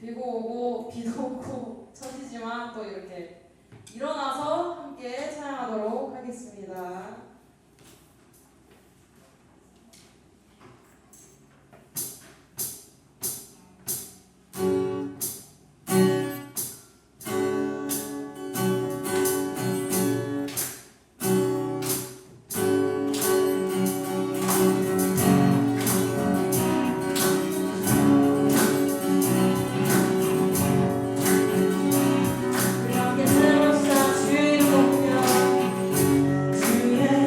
비도 오고 비도 오고 처지지만 또 이렇게 일어나서 함께 찬양하도록 하겠습니다. 우리 함께 찬양합시다. 주의 이름 높여 주의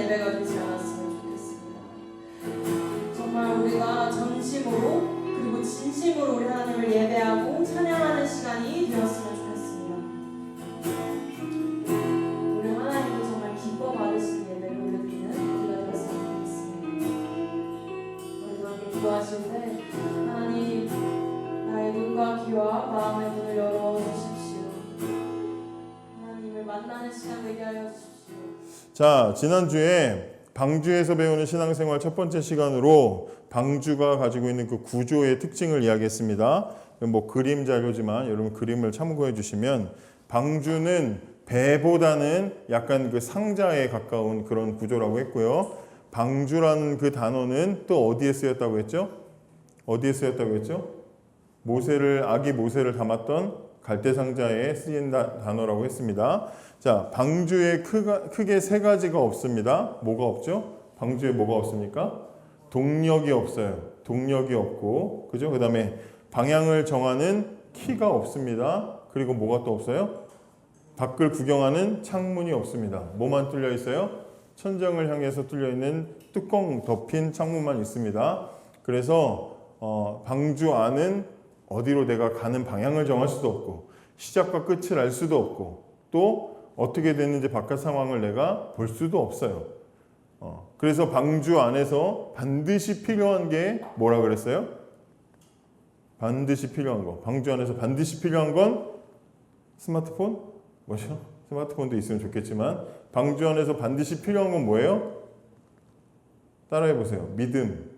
예배가 되지 않았으면 좋겠습니다. 정말 우리가 전심으로 그리고 진심으로 우리 하나님을 예배하고 찬양하는 시간이 되었으면 좋겠습니다. 우리 하나님이 정말 기뻐 받으시는 예배를 올려드리는 우리가 되었으면 좋겠습니다. 우리도 함께 기도하실 때 하나님 나의 눈과 귀와 마음의 문을 열어주십시오. 하나님을 만나는 시간 되게 하여 주십시오. 자, 지난주에 방주에서 배우는 신앙생활 첫 번째 시간으로 방주가 가지고 있는 그 구조의 특징을 이야기했습니다. 뭐 그림 자료지만 여러분 그림을 참고해 주시면 방주는 배보다는 약간 그 상자에 가까운 그런 구조라고 했고요. 방주라는 그 단어는 또 어디에 쓰였다고 했죠? 어디에 쓰였다고 했죠? 아기 모세를 담았던 갈대상자에 쓰인 단어라고 했습니다. 자, 방주에 크게 세 가지가 없습니다. 뭐가 없죠? 방주에 뭐가 없습니까? 동력이 없어요. 동력이 없고, 그죠? 그 다음에 방향을 정하는 키가 없습니다. 그리고 뭐가 또 없어요? 밖을 구경하는 창문이 없습니다. 뭐만 뚫려 있어요? 천장을 향해서 뚫려 있는 뚜껑 덮인 창문만 있습니다. 그래서 방주 안은 어디로 내가 가는 방향을 정할 수도 없고, 시작과 끝을 알 수도 없고, 또 어떻게 됐는지 바깥 상황을 내가 볼 수도 없어요. 그래서 방주 안에서 반드시 필요한 게 뭐라 그랬어요? 반드시 필요한 거. 방주 안에서 반드시 필요한 건 스마트폰? 뭐죠? 스마트폰도 있으면 좋겠지만 방주 안에서 반드시 필요한 건 뭐예요? 따라해 보세요. 믿음.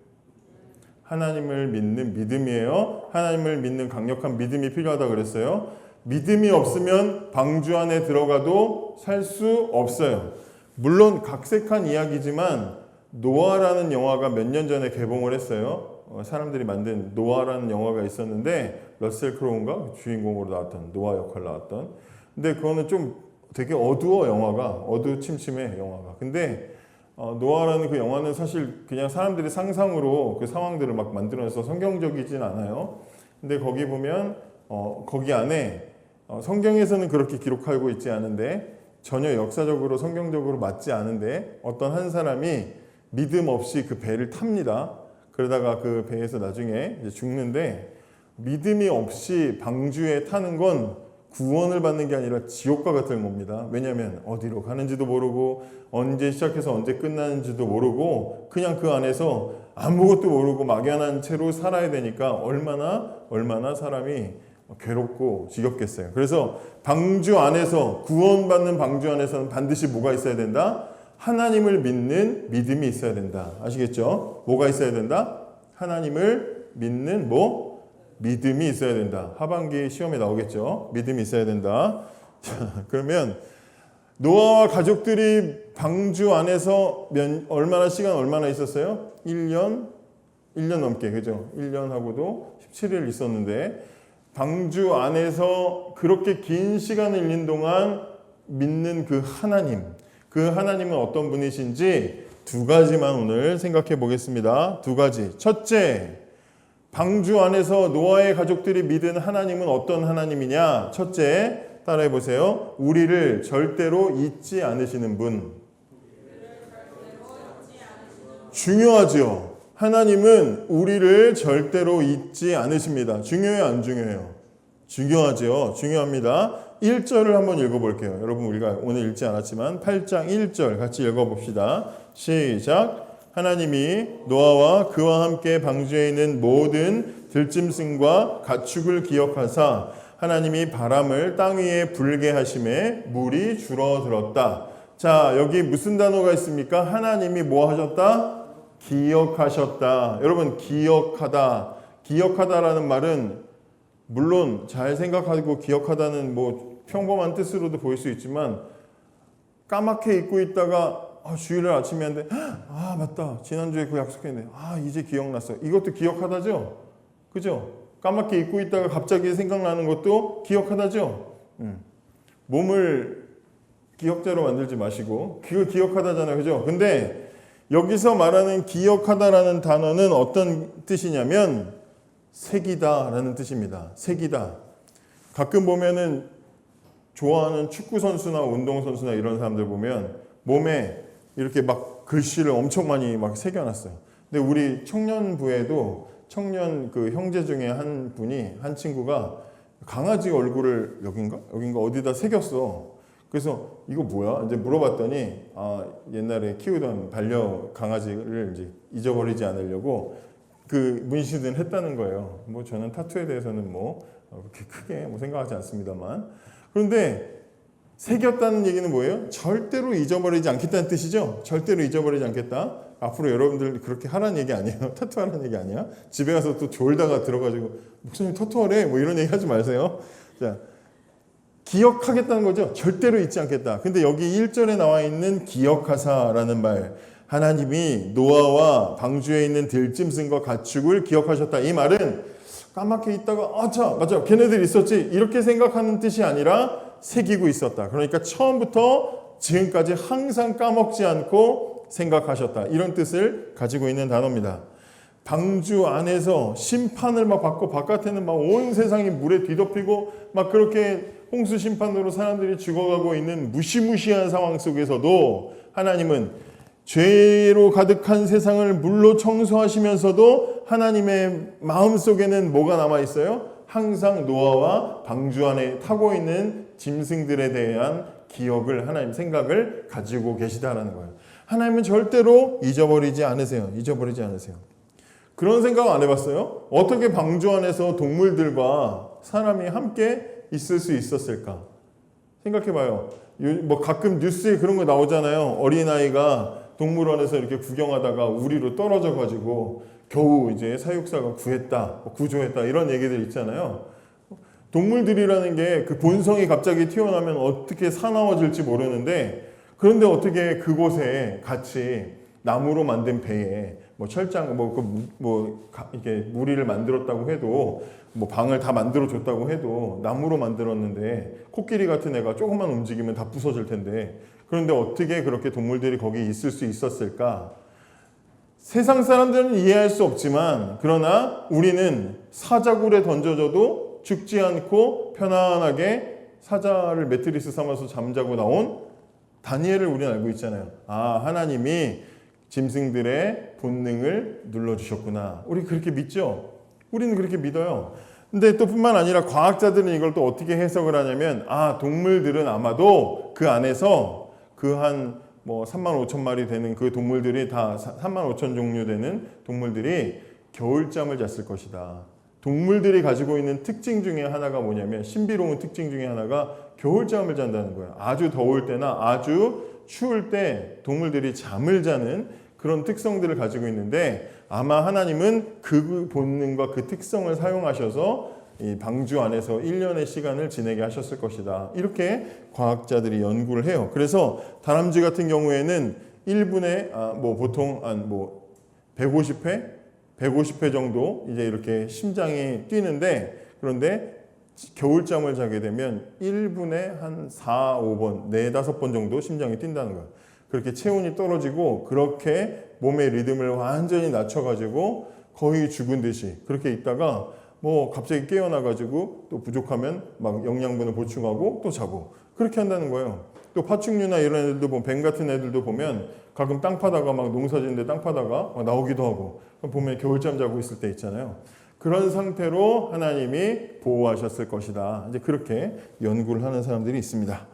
하나님을 믿는 믿음이에요. 하나님을 믿는 강력한 믿음이 필요하다 그랬어요. 믿음이 없으면 방주 안에 들어가도 살 수 없어요. 물론 각색한 이야기지만 노아라는 영화가 몇 년 전에 개봉을 했어요. 사람들이 만든 노아라는 영화가 있었는데 러셀 크로우인가 주인공으로 나왔던 노아 역할 나왔던. 근데 그거는 좀 되게 어두워 영화가 어두침침해 영화가. 근데 노아라는 그 영화는 사실 그냥 사람들이 상상으로 그 상황들을 막 만들어내서 성경적이진 않아요. 근데 거기 보면 거기 안에 성경에서는 그렇게 기록하고 있지 않은데 전혀 역사적으로 성경적으로 맞지 않은데 어떤 한 사람이 믿음 없이 그 배를 탑니다. 그러다가 그 배에서 나중에 이제 죽는데 믿음이 없이 방주에 타는 건 구원을 받는 게 아니라 지옥과 같은 겁니다. 왜냐하면 어디로 가는지도 모르고 언제 시작해서 언제 끝나는지도 모르고 그냥 그 안에서 아무것도 모르고 막연한 채로 살아야 되니까 얼마나 사람이 괴롭고 지겹겠어요. 그래서 방주 안에서 구원받는 방주 안에서는 반드시 뭐가 있어야 된다? 하나님을 믿는 믿음이 있어야 된다. 아시겠죠? 뭐가 있어야 된다? 하나님을 믿는 믿음이 있어야 된다. 하반기 시험에 나오겠죠? 믿음이 있어야 된다. 자, 그러면 노아와 가족들이 방주 안에서 얼마나 있었어요? 1년 넘게, 그죠? 1년하고도 17일 있었는데 방주 안에서 그렇게 긴 시간을 있는 동안 믿는 그 하나님은 어떤 분이신지 두 가지만 오늘 생각해 보겠습니다. 두 가지. 첫째, 방주 안에서 노아의 가족들이 믿은 하나님은 어떤 하나님이냐? 첫째, 따라해 보세요. 우리를 절대로 잊지 않으시는 분. 중요하죠. 하나님은 우리를 절대로 잊지 않으십니다. 중요해요, 안 중요해요? 중요하죠. 중요합니다. 1절을 한번 읽어볼게요. 여러분 우리가 오늘 읽지 않았지만 8장 1절 같이 읽어봅시다. 시작. 하나님이 노아와 그와 함께 방주에 있는 모든 들짐승과 가축을 기억하사 하나님이 바람을 땅 위에 불게 하심에 물이 줄어들었다. 자, 여기 무슨 단어가 있습니까? 하나님이 뭐 하셨다? 기억하셨다. 여러분 기억하다라는 말은 물론 잘 생각하고 기억하다는 평범한 뜻으로도 보일 수 있지만 까맣게 잊고 있다가 주일날 아침에 하는데 맞다 지난주에 그 약속했는데 이제 기억났어. 이것도 기억하다죠? 그죠? 까맣게 잊고 있다가 갑자기 생각나는 것도 기억하다죠? 몸을 기억자로 만들지 마시고 그거 기억하다잖아요. 그죠? 근데 여기서 말하는 기억하다라는 단어는 어떤 뜻이냐면 새기다라는 뜻입니다. 새기다. 가끔 보면은 좋아하는 축구 선수나 운동 선수나 이런 사람들 보면 몸에 이렇게 막 글씨를 엄청 많이 막 새겨놨어요. 근데 우리 청년부에도 청년 그 형제 중에 한 분이, 한 친구가 강아지 얼굴을 여긴가 어디다 새겼어. 그래서 이거 뭐야? 이제 물어봤더니 옛날에 키우던 반려 강아지를 이제 잊어버리지 않으려고 그 문신을 했다는 거예요. 뭐 저는 타투에 대해서는 뭐 그렇게 크게 뭐 생각하지 않습니다만. 그런데 새겼다는 얘기는 뭐예요? 절대로 잊어버리지 않겠다는 뜻이죠. 절대로 잊어버리지 않겠다. 앞으로 여러분들 그렇게 하라는 얘기 아니에요. 타투하라는 얘기 아니야. 집에 가서 또 졸다가 들어가지고 목사님 타투하래 뭐 이런 얘기 하지 마세요. 자, 기억하겠다는 거죠. 절대로 잊지 않겠다. 근데 여기 1절에 나와 있는 기억하사라는 말, 하나님이 노아와 방주에 있는 들짐승과 가축을 기억하셨다. 이 말은 까맣게 있다가 맞아 걔네들 있었지 이렇게 생각하는 뜻이 아니라 새기고 있었다. 그러니까 처음부터 지금까지 항상 까먹지 않고 생각하셨다. 이런 뜻을 가지고 있는 단어입니다. 방주 안에서 심판을 막 받고 바깥에는 막 온 세상이 물에 뒤덮이고 막 그렇게 홍수 심판으로 사람들이 죽어가고 있는 무시무시한 상황 속에서도 하나님은 죄로 가득한 세상을 물로 청소하시면서도 하나님의 마음속에는 뭐가 남아있어요? 항상 노아와 방주 안에 타고 있는 짐승들에 대한 기억을, 하나님 생각을 가지고 계시다라는 거예요. 하나님은 절대로 잊어버리지 않으세요. 잊어버리지 않으세요. 그런 생각 안 해봤어요? 어떻게 방주 안에서 동물들과 사람이 함께 있을 수 있었을까? 생각해봐요. 뭐 가끔 뉴스에 그런 거 나오잖아요. 어린아이가 동물원에서 이렇게 구경하다가 우리로 떨어져가지고 겨우 이제 사육사가 구조했다 이런 얘기들 있잖아요. 동물들이라는 게 그 본성이 갑자기 튀어나오면 어떻게 사나워질지 모르는데, 그런데 어떻게 그곳에 같이 나무로 만든 배에 뭐 철장 이렇게 무리를 만들었다고 해도 뭐 방을 다 만들어 줬다고 해도 나무로 만들었는데 코끼리 같은 애가 조금만 움직이면 다 부서질 텐데, 그런데 어떻게 그렇게 동물들이 거기 있을 수 있었을까? 세상 사람들은 이해할 수 없지만, 그러나 우리는 사자굴에 던져져도 죽지 않고 편안하게 사자를 매트리스 삼아서 잠자고 나온 다니엘을 우리는 알고 있잖아요. 하나님이 짐승들의 본능을 눌러주셨구나. 우리 그렇게 믿죠? 우리는 그렇게 믿어요. 근데 또 뿐만 아니라 과학자들은 이걸 또 어떻게 해석을 하냐면, 동물들은 아마도 그 안에서 그 한 3만 5천 마리 되는 그 동물들이 다 3만 5천 종류 되는 동물들이 겨울잠을 잤을 것이다. 동물들이 가지고 있는 특징 중에 하나가 뭐냐면, 신비로운 특징 중에 하나가 겨울잠을 잔다는 거예요. 아주 더울 때나 아주 추울 때 동물들이 잠을 자는 그런 특성들을 가지고 있는데, 아마 하나님은 그 본능과 그 특성을 사용하셔서 이 방주 안에서 1년의 시간을 지내게 하셨을 것이다. 이렇게 과학자들이 연구를 해요. 그래서 다람쥐 같은 경우에는 1분에 보통 한 150회 정도 이제 이렇게 심장이 뛰는데, 그런데 겨울잠을 자게 되면 1분에 한 4, 5번, 4, 5번 정도 심장이 뛴다는 거예요. 그렇게 체온이 떨어지고 그렇게 몸의 리듬을 완전히 낮춰가지고 거의 죽은 듯이 그렇게 있다가 갑자기 깨어나가지고 또 부족하면 막 영양분을 보충하고 또 자고 그렇게 한다는 거예요. 또 파충류나 이런 애들도 보면, 뱀 같은 애들도 보면 가끔 땅 파다가 막 농사 짓는데 땅 파다가 막 나오기도 하고, 보면 겨울잠 자고 있을 때 있잖아요. 그런 상태로 하나님이 보호하셨을 것이다. 이제 그렇게 연구를 하는 사람들이 있습니다.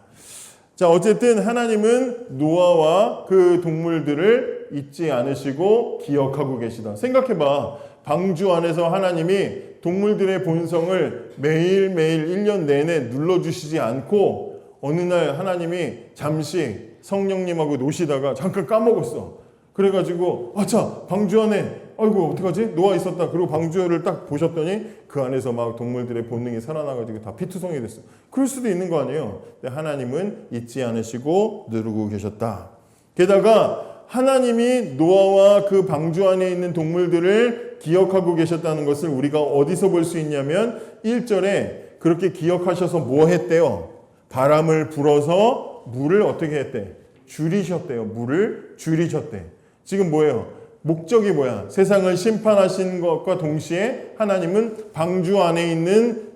자, 어쨌든 하나님은 노아와 그 동물들을 잊지 않으시고 기억하고 계시다. 생각해봐. 방주 안에서 하나님이 동물들의 본성을 매일매일 1년 내내 눌러주시지 않고 어느 날 하나님이 잠시 성령님하고 노시다가 잠깐 까먹었어. 그래가지고 방주 안에 어떡하지? 노아 있었다. 그리고 방주를 딱 보셨더니 그 안에서 막 동물들의 본능이 살아나가지고 다 피투성이 됐어. 그럴 수도 있는 거 아니에요. 근데 하나님은 잊지 않으시고 누르고 계셨다. 게다가 하나님이 노아와 그 방주 안에 있는 동물들을 기억하고 계셨다는 것을 우리가 어디서 볼 수 있냐면 1절에 그렇게 기억하셔서 뭐 했대요? 바람을 불어서 물을 어떻게 했대? 줄이셨대요. 물을 줄이셨대. 지금 뭐예요? 목적이 뭐야? 세상을 심판하신 것과 동시에 하나님은 방주 안에 있는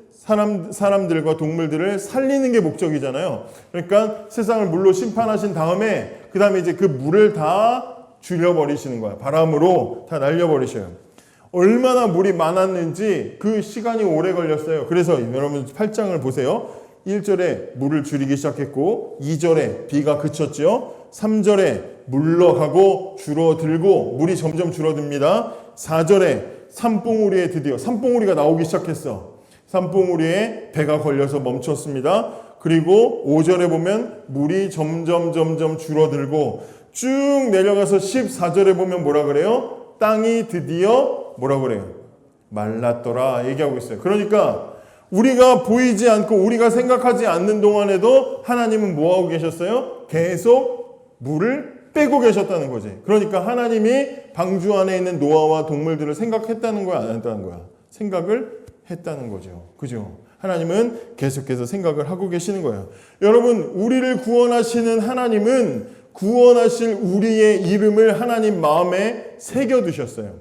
사람들과 동물들을 살리는 게 목적이잖아요. 그러니까 세상을 물로 심판하신 다음에 그 다음에 이제 그 물을 다 줄여버리시는 거야. 바람으로 다 날려버리셔요. 얼마나 물이 많았는지 그 시간이 오래 걸렸어요. 그래서 여러분 8장을 보세요. 1절에 물을 줄이기 시작했고 2절에 비가 그쳤죠. 3절에 물러가고 줄어들고 물이 점점 줄어듭니다. 4절에 산봉우리에 드디어 산봉우리가 나오기 시작했어. 산봉우리에 배가 걸려서 멈췄습니다. 그리고 5절에 보면 물이 점점 줄어들고 쭉 내려가서 14절에 보면 뭐라 그래요? 땅이 드디어 뭐라 그래요? 말랐더라 얘기하고 있어요. 그러니까 우리가 보이지 않고 우리가 생각하지 않는 동안에도 하나님은 뭐하고 계셨어요? 계속 물을 빼고 계셨다는 거지. 그러니까 하나님이 방주 안에 있는 노아와 동물들을 생각했다는 거야, 안 했다는 거야? 생각을 했다는 거죠. 그죠? 하나님은 계속해서 생각을 하고 계시는 거예요. 여러분, 우리를 구원하시는 하나님은 구원하실 우리의 이름을 하나님 마음에 새겨두셨어요.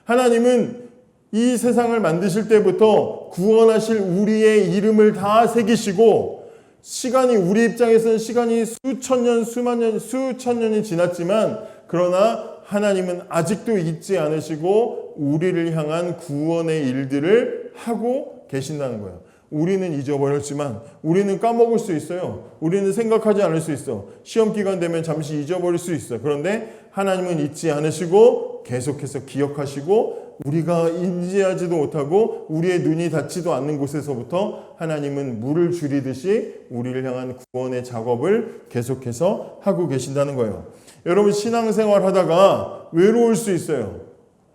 하나님은 이 세상을 만드실 때부터 구원하실 우리의 이름을 다 새기시고 시간이 우리 입장에서는 시간이 수천 년, 수만 년, 수천 년이 지났지만 그러나 하나님은 아직도 잊지 않으시고 우리를 향한 구원의 일들을 하고 계신다는 거예요. 우리는 잊어버렸지만 우리는 까먹을 수 있어요. 우리는 생각하지 않을 수 있어. 시험 기간 되면 잠시 잊어버릴 수 있어요. 그런데 하나님은 잊지 않으시고 계속해서 기억하시고 우리가 인지하지도 못하고 우리의 눈이 닿지도 않는 곳에서부터 하나님은 물을 줄이듯이 우리를 향한 구원의 작업을 계속해서 하고 계신다는 거예요. 여러분 신앙생활 하다가 외로울 수 있어요.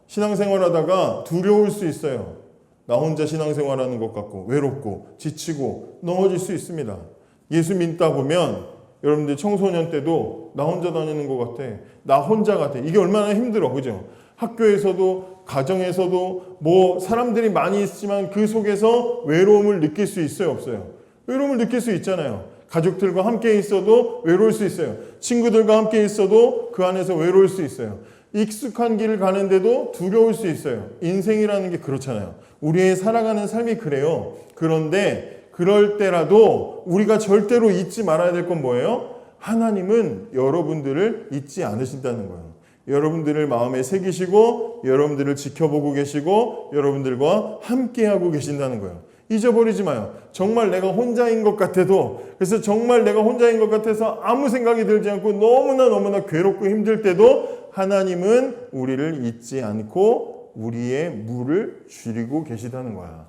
신앙생활 하다가 두려울 수 있어요. 나 혼자 신앙생활하는 것 같고 외롭고 지치고 넘어질 수 있습니다. 예수 믿다 보면 여러분들 청소년 때도 나 혼자 다니는 것 같아. 나 혼자 같아. 이게 얼마나 힘들어. 그죠? 학교에서도 가정에서도 뭐 사람들이 많이 있지만 그 속에서 외로움을 느낄 수 있어요? 없어요? 외로움을 느낄 수 있잖아요. 가족들과 함께 있어도 외로울 수 있어요. 친구들과 함께 있어도 그 안에서 외로울 수 있어요. 익숙한 길을 가는데도 두려울 수 있어요. 인생이라는 게 그렇잖아요. 우리의 살아가는 삶이 그래요. 그런데 그럴 때라도 우리가 절대로 잊지 말아야 될 건 뭐예요? 하나님은 여러분들을 잊지 않으신다는 거예요. 여러분들을 마음에 새기시고 여러분들을 지켜보고 계시고 여러분들과 함께하고 계신다는 거예요. 잊어버리지 마요. 정말 내가 혼자인 것 같아도 그래서 정말 내가 혼자인 것 같아서 아무 생각이 들지 않고 너무나 괴롭고 힘들 때도 하나님은 우리를 잊지 않고 우리의 물을 줄이고 계시다는 거야.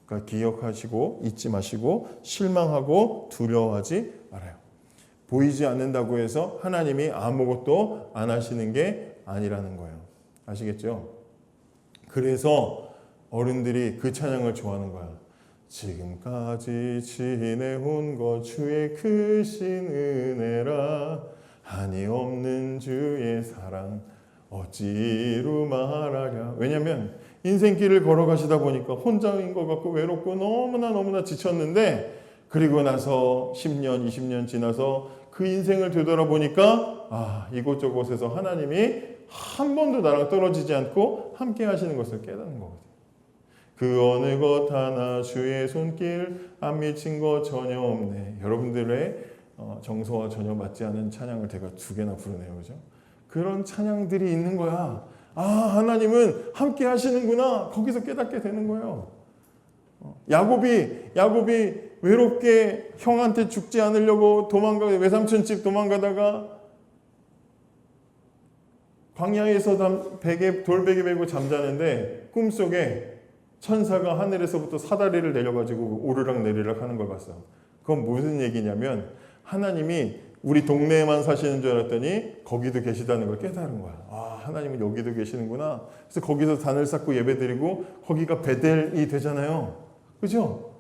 그러니까 기억하시고 잊지 마시고 실망하고 두려워하지 말아요. 보이지 않는다고 해서 하나님이 아무것도 안 하시는 게 아니라는 거예요. 아시겠죠? 그래서 어른들이 그 찬양을 좋아하는 거야. 지금까지 지내온 것 주의 크신 은혜라 한이 없는 주의 사랑 어찌로 말하랴. 왜냐하면 인생길을 걸어가시다 보니까 혼자인 것 같고 외롭고 너무나 지쳤는데 그리고 나서 10년, 20년 지나서 그 인생을 되돌아보니까 이곳저곳에서 하나님이 한 번도 나랑 떨어지지 않고 함께 하시는 것을 깨닫는 거거든요. 그 어느 것 하나 주의 손길 안 미친 것 전혀 없네. 여러분들의 정서와 전혀 맞지 않은 찬양을 제가 2개나 부르네요. 그죠? 그런 찬양들이 있는 거야. 하나님은 함께 하시는구나. 거기서 깨닫게 되는 거예요. 야곱이 외롭게 형한테 죽지 않으려고 외삼촌 집 도망가다가 광야에서 돌베개 메고 잠자는데 꿈속에 천사가 하늘에서부터 사다리를 내려가지고 오르락 내리락 하는 걸 봤어. 그건 무슨 얘기냐면 하나님이 우리 동네에만 사시는 줄 알았더니 거기도 계시다는 걸 깨달은 거야. 하나님은 여기도 계시는구나. 그래서 거기서 단을 쌓고 예배드리고 거기가 베델이 되잖아요. 그죠?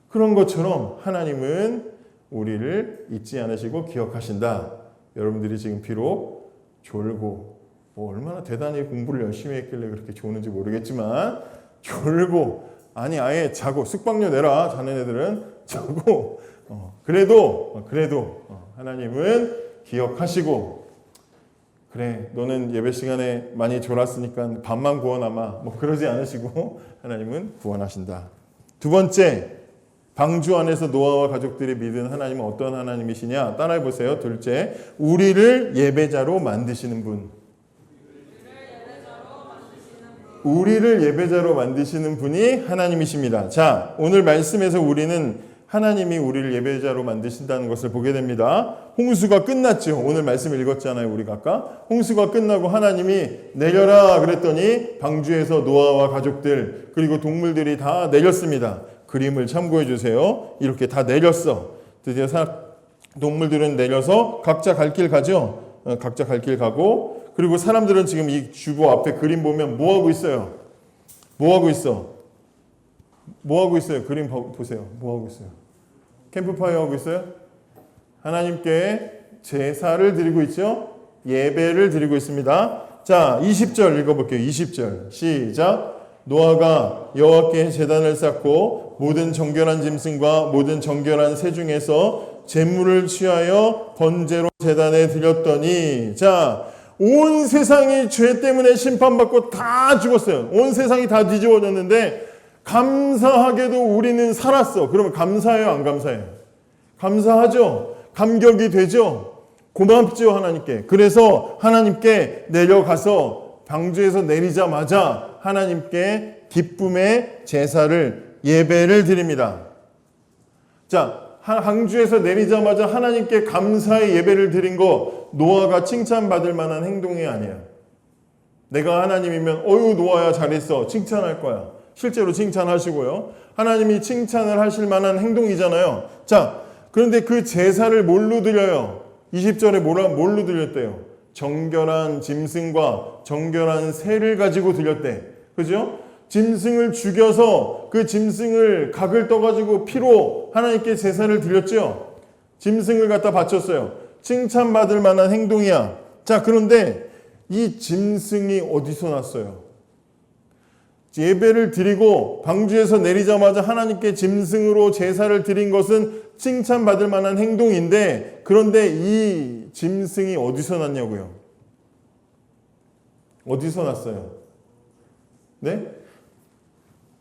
그런 것처럼 하나님은 우리를 잊지 않으시고 기억하신다. 여러분들이 지금 비록 졸고 얼마나 대단히 공부를 열심히 했길래 그렇게 좋은지 모르겠지만 졸고 아예 자고 숙박료 내라. 자네네들은 자고 그래도 하나님은 기억하시고 그래 너는 예배 시간에 많이 졸았으니까 밤만 구원하마 그러지 않으시고 하나님은 구원하신다. 두 번째 방주 안에서 노아와 가족들이 믿은 하나님은 어떤 하나님이시냐? 따라해 보세요. 둘째, 우리를 예배자로 만드시는 분. 우리를 예배자로 만드시는 분이 하나님이십니다. 자, 오늘 말씀에서 우리는 하나님이 우리를 예배자로 만드신다는 것을 보게 됩니다. 홍수가 끝났죠. 오늘 말씀 읽었잖아요. 우리가 아까 홍수가 끝나고 하나님이 내려라 그랬더니 방주에서 노아와 가족들 그리고 동물들이 다 내렸습니다. 그림을 참고해 주세요. 이렇게 다 내렸어. 드디어 동물들은 내려서 각자 갈 길 가죠. 각자 갈 길 가고, 그리고 사람들은 지금 이 주보 앞에 그림 보면 뭐 하고 있어요? 뭐 하고 있어? 뭐 하고 있어요? 그림 보세요. 뭐 하고 있어요? 캠프파이어 하고 있어요? 하나님께 제사를 드리고 있죠? 예배를 드리고 있습니다. 자, 20절 읽어볼게요. 20절 시작. 노아가 여호와께 제단을 쌓고 모든 정결한 짐승과 모든 정결한 새 중에서 제물을 취하여 번제로 제단에 드렸더니, 자, 온 세상이 죄 때문에 심판받고 다 죽었어요. 온 세상이 다 뒤집어졌는데 감사하게도 우리는 살았어. 그러면 감사해요, 안 감사해요? 감사하죠. 감격이 되죠. 고맙죠, 하나님께. 그래서 하나님께 내려가서 방주에서 내리자마자 하나님께 기쁨의 제사를 예배를 드립니다. 자, 방주에서 내리자마자 하나님께 감사의 예배를 드린 거 노아가 칭찬받을 만한 행동이 아니에요. 내가 하나님이면 어유 노아야 잘했어 칭찬할 거야. 실제로 칭찬하시고요. 하나님이 칭찬을 하실 만한 행동이잖아요. 자, 그런데 그 제사를 뭘로 드려요? 20절에 뭘로 드렸대요? 정결한 짐승과 정결한 새를 가지고 드렸대. 그죠? 짐승을 죽여서 그 짐승을 각을 떠가지고 피로 하나님께 제사를 드렸죠. 짐승을 갖다 바쳤어요. 칭찬받을 만한 행동이야. 자, 그런데 이 짐승이 어디서 났어요? 예배를 드리고 방주에서 내리자마자 하나님께 짐승으로 제사를 드린 것은 칭찬받을 만한 행동인데, 그런데 이 짐승이 어디서 났냐고요? 어디서 났어요? 네?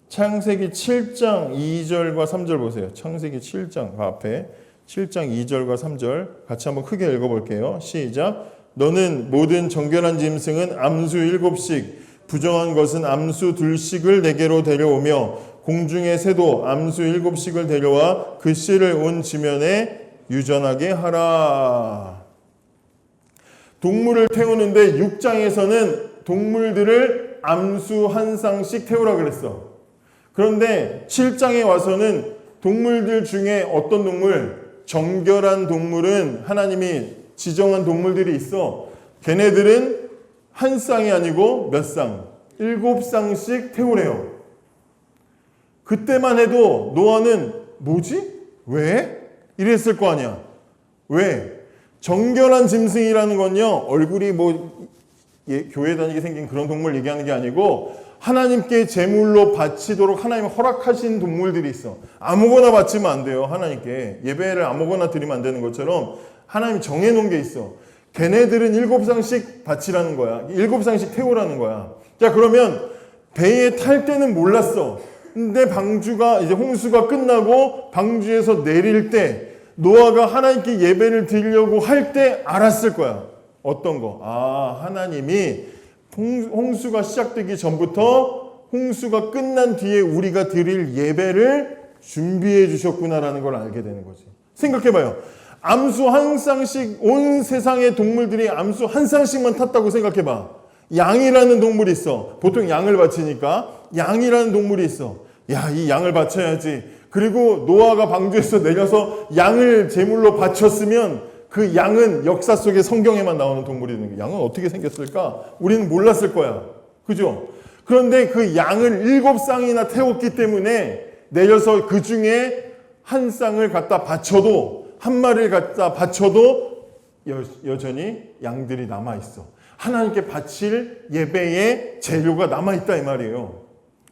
창세기 7장 2절과 3절 보세요. 창세기 7장 앞에 7장 2절과 3절 같이 한번 크게 읽어볼게요. 시작. 너는 모든 정결한 짐승은 암수 7씩 부정한 것은 암수 2씩을 내게로 데려오며 공중의 새도 암수 7씩을 데려와 그 씨를 온 지면에 유전하게 하라. 동물을 태우는데 6장에서는 동물들을 암수 한 쌍씩 태우라 그랬어. 그런데 7장에 와서는 동물들 중에 어떤 동물, 정결한 동물은 하나님이 지정한 동물들이 있어. 걔네들은 한 쌍이 아니고 몇 쌍? 7쌍씩 태우래요. 그때만 해도 노아는 뭐지? 왜? 이랬을 거 아니야. 왜? 정결한 짐승이라는 건요, 얼굴이 교회 다니게 생긴 그런 동물 얘기하는 게 아니고 하나님께 제물로 바치도록 하나님이 허락하신 동물들이 있어. 아무거나 바치면 안 돼요. 하나님께 예배를 아무거나 드리면 안 되는 것처럼 하나님이 정해놓은 게 있어. 걔네들은 7쌍씩 바치라는 거야. 7쌍씩 태우라는 거야. 자, 그러면 배에 탈 때는 몰랐어. 근데 방주가 이제 홍수가 끝나고 방주에서 내릴 때 노아가 하나님께 예배를 드리려고 할 때 알았을 거야. 어떤 거? 아, 하나님이 홍수가 시작되기 전부터 홍수가 끝난 뒤에 우리가 드릴 예배를 준비해 주셨구나라는 걸 알게 되는 거지. 생각해봐요. 암수 한 쌍씩, 온 세상의 동물들이 암수 한 쌍씩만 탔다고 생각해봐. 양이라는 동물이 있어. 보통 양을 바치니까 양이라는 동물이 있어. 야, 이 양을 바쳐야지. 그리고 노아가 방주에서 내려서 양을 제물로 바쳤으면 그 양은 역사 속에 성경에만 나오는 동물이는 거야. 양은 어떻게 생겼을까? 우리는 몰랐을 거야. 그죠? 그런데 그 양을 7쌍이나 태웠기 때문에 내려서 그 중에 한 쌍을 갖다 바쳐도, 한 마리를 갖다 바쳐도 여전히 양들이 남아있어. 하나님께 바칠 예배의 재료가 남아있다 이 말이에요.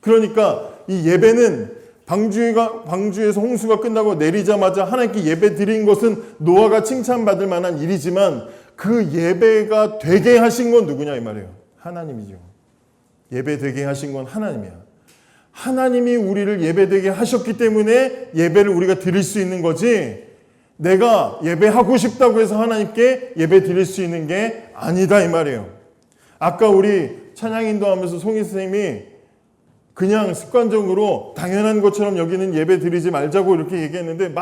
그러니까 이 예배는 방주에서 홍수가 끝나고 내리자마자 하나님께 예배 드린 것은 노아가 칭찬받을 만한 일이지만 그 예배가 되게 하신 건 누구냐 이 말이에요. 하나님이죠. 예배 되게 하신 건 하나님이야. 하나님이 우리를 예배되게 하셨기 때문에 예배를 우리가 드릴 수 있는 거지, 내가 예배하고 싶다고 해서 하나님께 예배 드릴 수 있는 게 아니다 이 말이에요. 아까 우리 찬양 인도하면서 송희 선생님이 그냥 습관적으로 당연한 것처럼 여기는 예배 드리지 말자고 이렇게 얘기했는데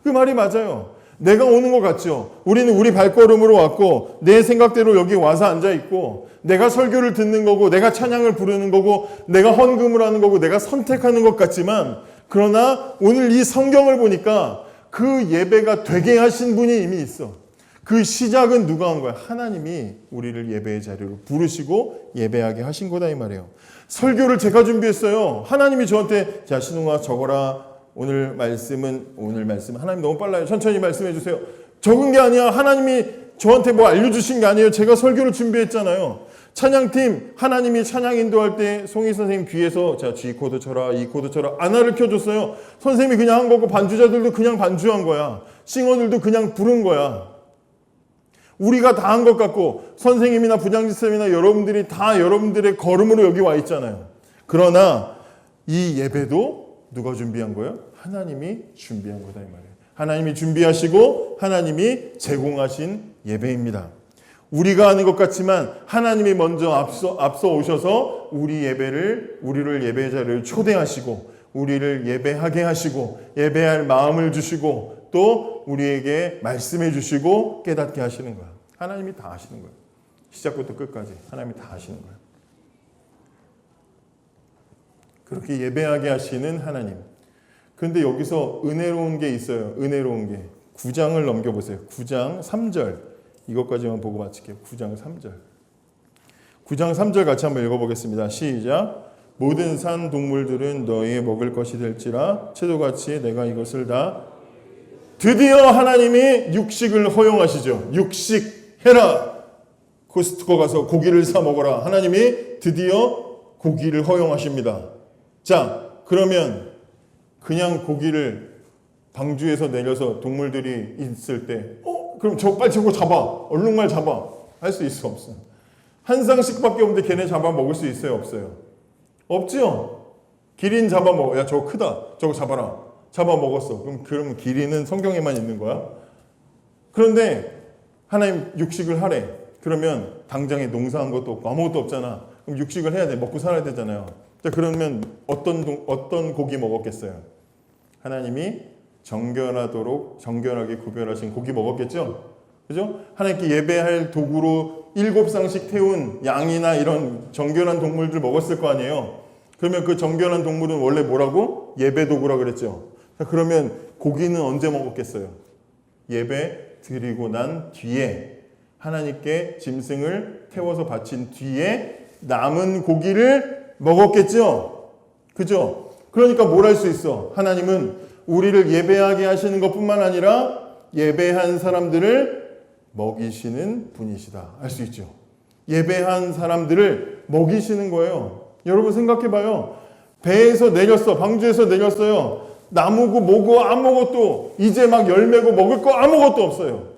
그 말이 맞아요. 내가 오는 것 같죠. 우리는 우리 발걸음으로 왔고 내 생각대로 여기 와서 앉아 있고 내가 설교를 듣는 거고 내가 찬양을 부르는 거고 내가 헌금을 하는 거고 내가 선택하는 것 같지만, 그러나 오늘 이 성경을 보니까 그 예배가 되게 하신 분이 이미 있어. 그 시작은 누가 한 거야? 하나님이 우리를 예배의 자리로 부르시고 예배하게 하신 거다 이 말이에요. 설교를 제가 준비했어요. 하나님이 저한테 자 신웅아 적어라. 오늘 말씀은 하나님 너무 빨라요. 천천히 말씀해 주세요. 적은 게 아니야. 하나님이 저한테 뭐 알려주신 게 아니에요. 제가 설교를 준비했잖아요. 찬양팀 하나님이 찬양 인도할 때 송희 선생님 귀에서 자 G 코드 쳐라, E 코드 쳐라 안 가르쳐줬어요. 선생님이 그냥 한 거고 반주자들도 그냥 반주한 거야. 싱어들도 그냥 부른 거야. 우리가 다 한 것 같고 선생님이나 부장지쌤이나 여러분들이 다 여러분들의 걸음으로 여기 와 있잖아요. 그러나 이 예배도 누가 준비한 거예요? 하나님이 준비한 거다 이 말이에요. 하나님이 준비하시고 하나님이 제공하신 예배입니다. 우리가 하는 것 같지만 하나님이 먼저 앞서 오셔서 우리를 예배 자리를 초대하시고 우리를 예배하게 하시고 예배할 마음을 주시고 또 우리에게 말씀해 주시고 깨닫게 하시는 거야. 하나님이 다 하시는 거예요. 시작부터 끝까지 하나님이 다 하시는 거예요. 그렇게 예배하게 하시는 하나님. 그런데 여기서 은혜로운 게 있어요. 은혜로운 게. 9장을 넘겨보세요. 9장 3절. 이것까지만 보고 마칠게요. 9장 3절. 9장 3절 같이 한번 읽어보겠습니다. 시작. 모든 산 동물들은 너희의 먹을 것이 될지라 채도같이 내가 이것을 다. 드디어 하나님이 육식을 허용하시죠. 육식 해라. 코스트코 가서 고기를 사 먹어라. 하나님이 드디어 고기를 허용하십니다. 자, 그러면 그냥 고기를 방주에서 내려서 동물들이 있을 때 그럼 빨리 저거 잡아. 얼룩말 잡아. 할 수 있어 없어? 한 쌍씩밖에 없는데 걔네 잡아 먹을 수 있어요 없어요? 없죠. 기린 잡아 먹어. 야 저거 크다. 저거 잡아라. 잡아 먹었어. 그럼 기린은 성경에만 있는 거야? 그런데 하나님 육식을 하래. 그러면 당장에 농사한 것도 없고 아무것도 없잖아. 그럼 육식을 해야 돼. 먹고 살아야 되잖아요. 자, 그러면 어떤 고기 먹었겠어요? 하나님이 정결하게 구별하신 고기 먹었겠죠? 그죠? 하나님께 예배할 도구로 7쌍씩 태운 양이나 이런 정결한 동물들 먹었을 거 아니에요? 그러면 그 정결한 동물은 원래 뭐라고? 예배 도구라 그랬죠? 자, 그러면 고기는 언제 먹었겠어요? 예배 드리고 난 뒤에 하나님께 짐승을 태워서 바친 뒤에 남은 고기를 먹었겠죠? 그죠? 그러니까 뭘 할 수 있어? 하나님은 우리를 예배하게 하시는 것뿐만 아니라 예배한 사람들을 먹이시는 분이시다. 알 수 있죠? 예배한 사람들을 먹이시는 거예요. 여러분 생각해봐요. 배에서 내렸어. 방주에서 내렸어요. 나무고 뭐고 아무것도 이제 막 열매고 먹을 거 아무것도 없어요.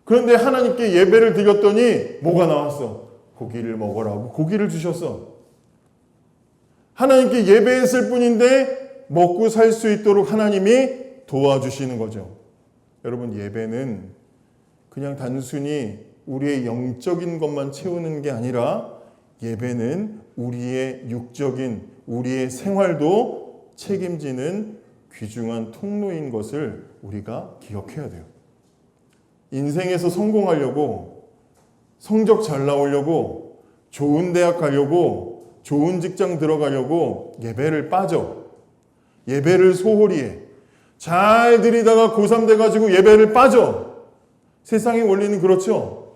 그런데 하나님께 예배를 드렸더니 뭐가 나왔어? 고기를 먹으라고 고기를 주셨어. 하나님께 예배했을 뿐인데 먹고 살 수 있도록 하나님이 도와주시는 거죠. 여러분 예배는 그냥 단순히 우리의 영적인 것만 채우는 게 아니라 예배는 우리의 육적인 우리의 생활도 책임지는 귀중한 통로인 것을 우리가 기억해야 돼요. 인생에서 성공하려고 성적 잘 나오려고 좋은 대학 가려고 좋은 직장 들어가려고 예배를 빠져. 예배를 소홀히 해. 잘 드리다가 고3 돼가지고 예배를 빠져. 세상의 원리는 그렇죠.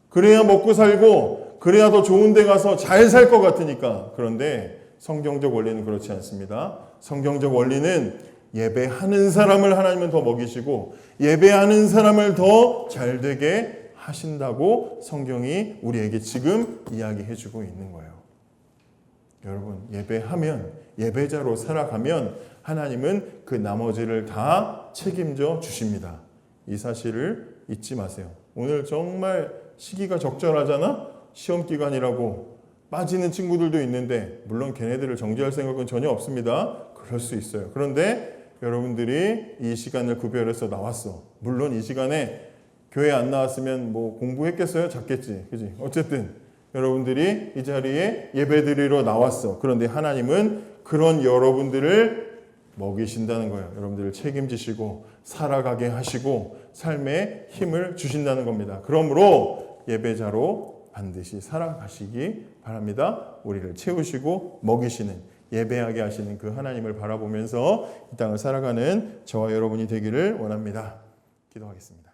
그래야 먹고 살고 그래야 더 좋은 데 가서 잘 살 것 같으니까. 그런데 성경적 원리는 그렇지 않습니다. 성경적 원리는 예배하는 사람을 하나님은 더 먹이시고 예배하는 사람을 더 잘되게 하신다고 성경이 우리에게 지금 이야기해주고 있는 거예요. 여러분 예배하면 예배자로 살아가면 하나님은 그 나머지를 다 책임져 주십니다. 이 사실을 잊지 마세요. 오늘 정말 시기가 적절하잖아. 시험 기간이라고 빠지는 친구들도 있는데 물론 걔네들을 정죄할 생각은 전혀 없습니다. 그럴 수 있어요. 그런데 여러분들이 이 시간을 구별해서 나왔어. 물론 이 시간에 교회 안 나왔으면 뭐 공부했겠어요? 잤겠지. 그지? 어쨌든 여러분들이 이 자리에 예배드리러 나왔어. 그런데 하나님은 그런 여러분들을 먹이신다는 거예요. 여러분들을 책임지시고 살아가게 하시고 삶에 힘을 주신다는 겁니다. 그러므로 예배자로 반드시 살아가시기 바랍니다. 우리를 채우시고 먹이시는, 예배하게 하시는 그 하나님을 바라보면서 이 땅을 살아가는 저와 여러분이 되기를 원합니다. 기도하겠습니다.